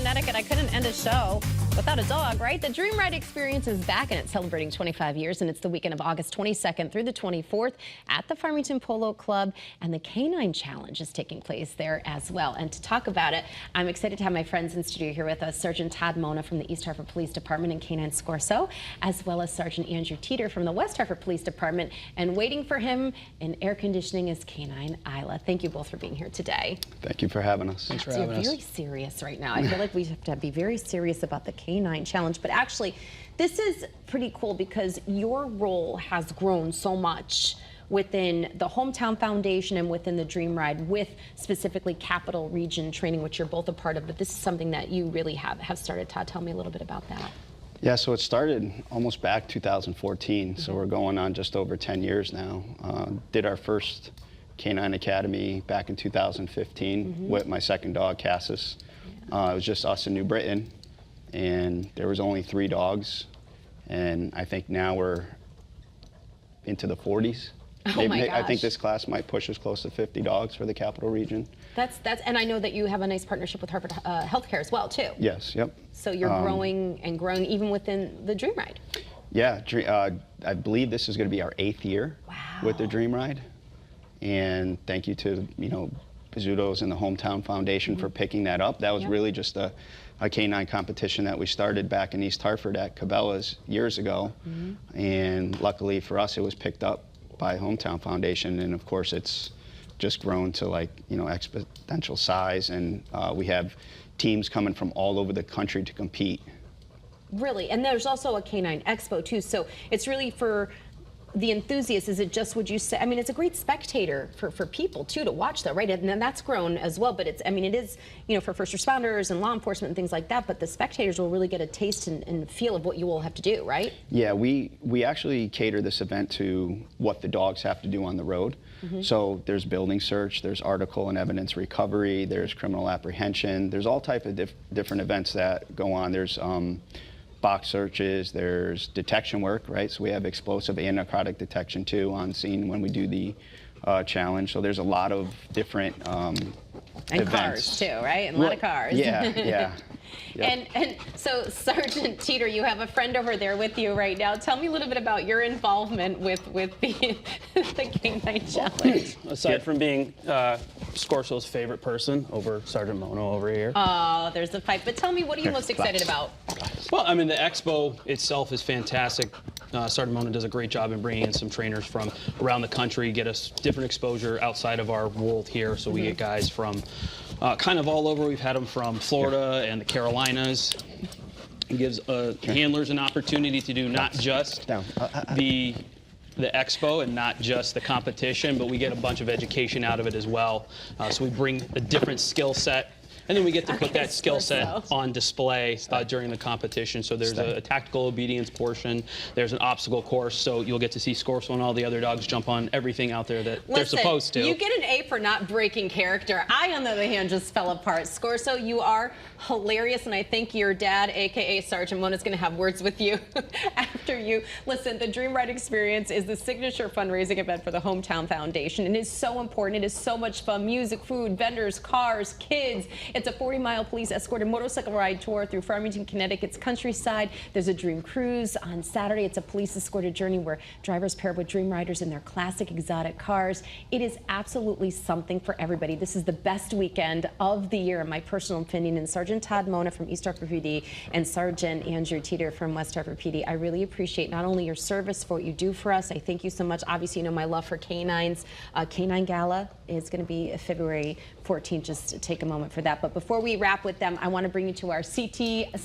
Connecticut. I couldn't end a show without a dog, right? The Dream Ride experience is back, and it's celebrating 25 years, and it's the weekend of August 22nd through the 24th at the Farmington Polo Club, and the Canine Challenge is taking place there as well. And to talk about it, I'm excited to have my friends in studio here with us, Sergeant Todd Mona from the East Hartford Police Department and Canine Scorso, as well as Sergeant Andrew Teeter from the West Hartford Police Department, and waiting for him in air conditioning is Canine Isla. Thank you both for being here today. Thank you for having us. Thanks for having us. You're very serious right now. I feel like we have to be very serious about the Canine Challenge, but actually this is pretty cool because your role has grown so much within the Hometown Foundation and within the Dream Ride with specifically Capital Region training, which you're both a part of, but this is something that you really have started. Todd, tell me a little bit about that. Yeah, so it started almost back 2014, so we're going on just over 10 years now. Did our first Canine Academy back in 2015 with my second dog, Cassis. It was just us in New Britain, and there was only 3 dogs, and I think now we're into the 40s. Oh my gosh. I think this class might push us close to 50 dogs for the Capital Region. And I know that you have a nice partnership with Hartford Healthcare as well, too. Yes, yep. So you're growing and growing even within the Dream Ride. Yeah, I believe this is going to be our 8th year with the Dream Ride. And thank you to, Pizzuto's and the Hometown Foundation for picking that up. That was really just a canine competition that we started back in East Hartford at Cabela's years ago. And luckily for us, it was picked up by Hometown Foundation. And of course, it's just grown to exponential size. And we have teams coming from all over the country to compete. Really, and there's also a Canine Expo too. So it's really for the enthusiasts. Is it just, would you say, I mean, it's a great spectator for people too to watch though, right? And then that's grown as well, but it's, I mean, it is, for first responders and law enforcement and things like that, but the spectators will really get a taste and feel of what you all have to do, right? Yeah, we actually cater this event to what the dogs have to do on the road. So there's building search, there's article and evidence recovery, there's criminal apprehension, there's all type of different events that go on. There's box searches, there's detection work, right? So we have explosive and narcotic detection too on scene when we do the challenge. So there's a lot of different and events. Cars too, right? And a lot of cars. Yeah. Yep. And so, Sergeant Teeter, you have a friend over there with you right now. Tell me a little bit about your involvement with the Canine Challenge. Aside from being Scorso's favorite person over Sergeant Mona over here. Oh, there's a fight. But tell me, what are you most excited about? Well, I mean, the expo itself is fantastic. Sergeant Mona does a great job in bringing in some trainers from around the country, get us different exposure outside of our world here. So we get guys from kind of all over. We've had them from Florida and the Carolinas. It gives handlers an opportunity to do not just the expo and not just the competition, but we get a bunch of education out of it as well. So we bring a different skill set. And then we get to put that skill set on display during the competition. So there's a tactical obedience portion. There's an obstacle course. So you'll get to see Scorso and all the other dogs jump on everything out there that they're supposed to. You get an A for not breaking character. I, on the other hand, just fell apart. Scorso, you are hilarious, and I think your dad, a.k.a. Sergeant Mona, is going to have words with you after you. Listen, the Dream Ride Experience is the signature fundraising event for the Hometown Foundation. It is so important. It is so much fun. Music, food, vendors, cars, kids. It's a 40-mile police escorted motorcycle ride tour through Farmington, Connecticut's countryside. There's a Dream Cruise on Saturday. It's a police escorted journey where drivers pair with Dream Riders in their classic exotic cars. It is absolutely something for everybody. This is the best weekend of the year, in my personal opinion. And Sergeant Todd Mona from East Hartford PD and Sergeant Andrew Teeter from West Hartford PD, I really appreciate not only your service for what you do for us. I thank you so much. Obviously, you know my love for canines. Canine Gala is going to be February 14th. Just take a moment for that. But before we wrap with them, I want to bring you to our CT